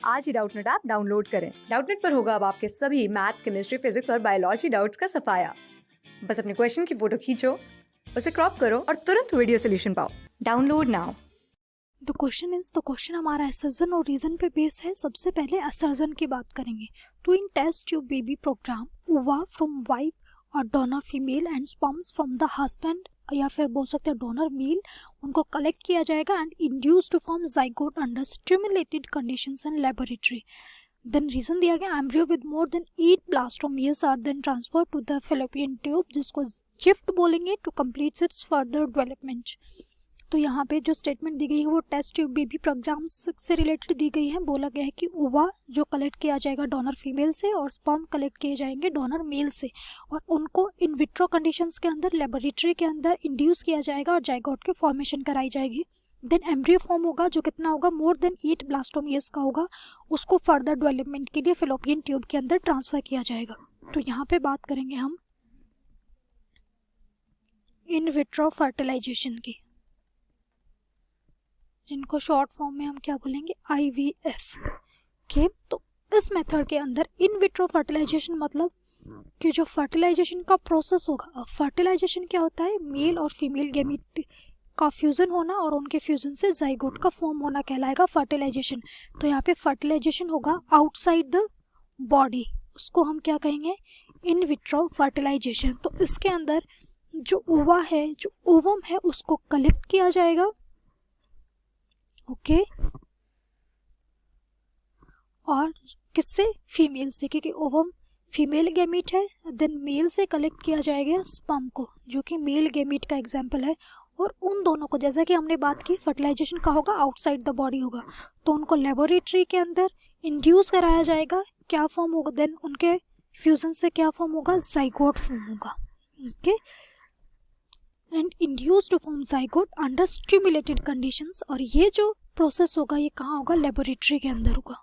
आज ही Doubtnut app download करें। Doubtnut पर होगा अब आपके सभी मैथ्स, केमिस्ट्री, फिजिक्स और बायोलॉजी डाउट्स का सफाया। बस अपने क्वेश्चन की फोटो खींचो, उसे क्रॉप करो और तुरंत वीडियो सोल्यूशन पाओ। Download now. द क्वेश्चन हमारा असर्जन और रीजन पे बेस है। सबसे पहले असर्जन की बात करेंगे। तो इन टेस्ट ट्यूब बेबी प्रोग्राम ओवा फ्रॉम वाइफ और donor female and sperms from the husband या फिर बोल सकते हैं डोनर मेल, उनको कलेक्ट किया जाएगा and induce to form zygote under stimulated conditions in laboratory. Then reason दिया गया embryo with more than 8 blastomeres are then transfer to the fallopian tube, जिसको जिफ्ट बोलेंगे, to complete its further development. तो यहाँ पे जो स्टेटमेंट दी गई है वो टेस्ट ट्यूब बेबी प्रोग्राम से रिलेटेड दी गई है। बोला गया है कि ओवा जो कलेक्ट किया जाएगा डोनर फीमेल से और स्पर्म कलेक्ट किए जाएंगे डोनर मेल से, और उनको इन विट्रो कंडीशंस के अंदर लेबोरेटरी के अंदर इंड्यूस किया जाएगा और जाइगोट की फॉर्मेशन कराई जाएगी। देन एम्ब्रियो फॉर्म होगा जो कितना होगा, मोर देन 8 ब्लास्टोमियर्स का होगा, उसको फर्दर डेवलपमेंट के लिए फेलोपियन ट्यूब के अंदर ट्रांसफर किया जाएगा। तो यहाँ पे बात करेंगे हम इन विट्रो फर्टिलाइजेशन की, जिनको शॉर्ट फॉर्म में हम क्या बोलेंगे, IVF के। तो इस मेथड के अंदर इन विट्रो फर्टिलाइजेशन मतलब कि जो फर्टिलाइजेशन का प्रोसेस होगा, फर्टिलाइजेशन क्या होता है, मेल और फीमेल गैमीट का फ्यूजन होना और उनके फ्यूजन से जाइगोट का फॉर्म होना कहलाएगा फर्टिलाइजेशन। तो यहाँ पे फर्टिलाइजेशन होगा आउटसाइड द बॉडी, उसको हम क्या कहेंगे, इन विट्रो फर्टिलाइजेशन। तो इसके अंदर जो ओवा है, जो ओवम है, उसको कलेक्ट किया जाएगा, ओके और किससे, फीमेल से, क्योंकि ओवम फीमेल गैमीट है। देन मेल से कलेक्ट किया जाएगा स्पर्म को, जो कि मेल गैमीट का एग्जाम्पल है। और उन दोनों को, जैसा कि हमने बात की, फर्टिलाइजेशन का होगा आउटसाइड द बॉडी होगा, तो उनको लेबोरेटरी के अंदर इंड्यूस कराया जाएगा। क्या फॉर्म होगा, देन उनके फ्यूजन से क्या फॉर्म होगा, जाइगोट फॉर्म होगा, okay and induce to form zygote under stimulated conditions. और ये जो प्रोसेस होगा ये कहाँ होगा, लेबोरेटरी के अंदर होगा।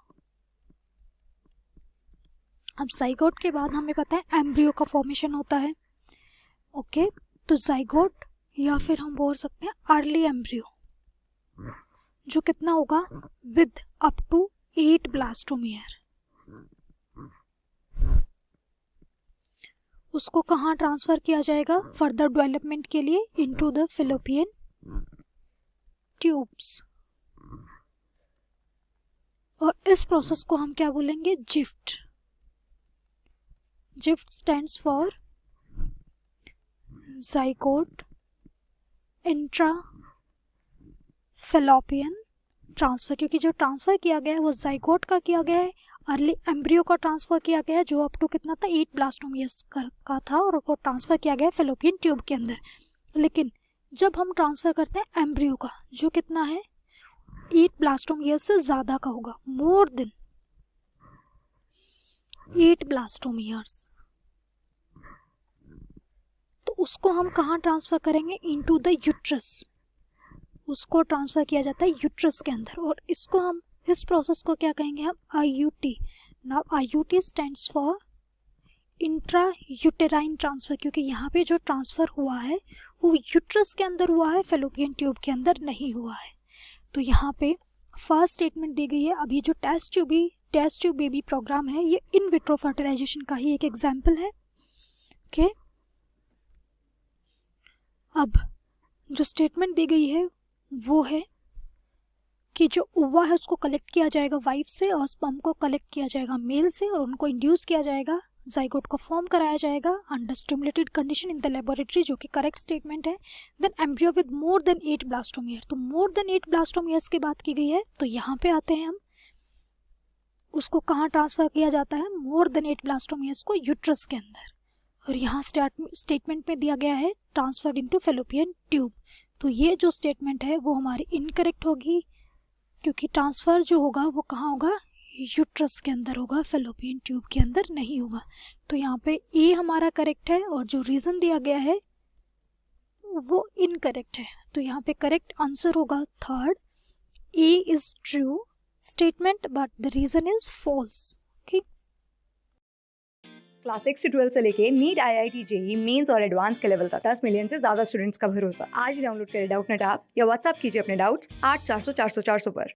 अब जाइगोट के बाद हमें पता है एम्ब्रियो का फॉर्मेशन होता है, ओके तो जाइगोट या फिर हम बोल सकते हैं अर्ली एम्ब्रियो, जो कितना होगा, विद अप टू 8 ब्लास्टोमियर, उसको कहाँ ट्रांसफर किया जाएगा फर्दर डेवलपमेंट के लिए, इनटू द फेलोपियन ट्यूब्स। और इस प्रोसेस को हम क्या बोलेंगे, gift. Gift stands for zygote intra fallopian transfer, क्योंकि जो ट्रांसफर किया गया है वो जाइगोट का किया गया है, अर्ली एम्ब्रियो का ट्रांसफर किया गया है जो अप टू कितना था, 8 ब्लास्टोमियर्स का था, और वो ट्रांसफर किया गया है फेलोपियन ट्यूब के अंदर। लेकिन जब हम ट्रांसफर करते हैं एम्ब्रियो का, जो कितना है, 8 ब्लास्टोमियर्स से ज्यादा का होगा, मोर देन 8 ब्लास्टोमियर्स, तो उसको हम कहाँ ट्रांसफर करेंगे, इनटू द यूट्रस, उसको ट्रांसफर किया जाता है यूट्रस के अंदर। और इसको हम, इस प्रोसेस को क्या कहेंगे हम, IUT। Now IUT stands for intra uterine transfer, क्योंकि यहाँ पे जो ट्रांसफर हुआ है वो यूट्रस के अंदर हुआ है, फेलोपियन ट्यूब के अंदर नहीं हुआ है। तो यहाँ पे फर्स्ट स्टेटमेंट दी गई है। अभी जो टेस्ट ट्यूब बेबी प्रोग्राम है ये इन विट्रो फर्टिलाइजेशन का ही एक एग्जाम्पल है, ओके। अब जो स्टेटमेंट दी गई है वो है कि जो ओवा है उसको कलेक्ट किया जाएगा वाइफ से और स्पर्म को कलेक्ट किया जाएगा मेल से, और उनको इंड्यूस किया जाएगा, जाइगोट को फॉर्म कराया जाएगा under stimulated condition in the laboratory, जो कि करेक्ट स्टेटमेंट है। Then embryo with more than 8 blastomere, तो मोर देन 8 ब्लास्टोमियर्स की बात की गई है। तो यहाँ पे आते हैं हम, उसको कहाँ ट्रांसफर किया जाता है, मोर देन 8 ब्लास्टोमियर्स को यूट्रस के अंदर, और यहाँ स्टेटमेंट में दिया गया है ट्रांसफर्ड इनटू फेलोपियन ट्यूब। तो ये जो स्टेटमेंट है वो हमारी इनकरेक्ट होगी, क्योंकि ट्रांसफर जो होगा वो कहाँ होगा, यूट्रस के अंदर होगा, फेलोपियन ट्यूब के अंदर नहीं होगा। तो यहाँ पे ए हमारा करेक्ट है और जो रीजन दिया गया है वो इनकरेक्ट है। तो यहाँ पे करेक्ट आंसर होगा third, A is true statement but the reason is false. Class 6 से 12 से लेके नीट, IIT, JEE मेंस और एडवांस के लेवल तक 10 मिलियन से ज्यादा स्टूडेंट्स का भरोसा। आज ही डाउनलोड करें डाउटनेट ऐप या व्हाट्सएप कीजिए अपने डाउट्स 8400 400 400 पर।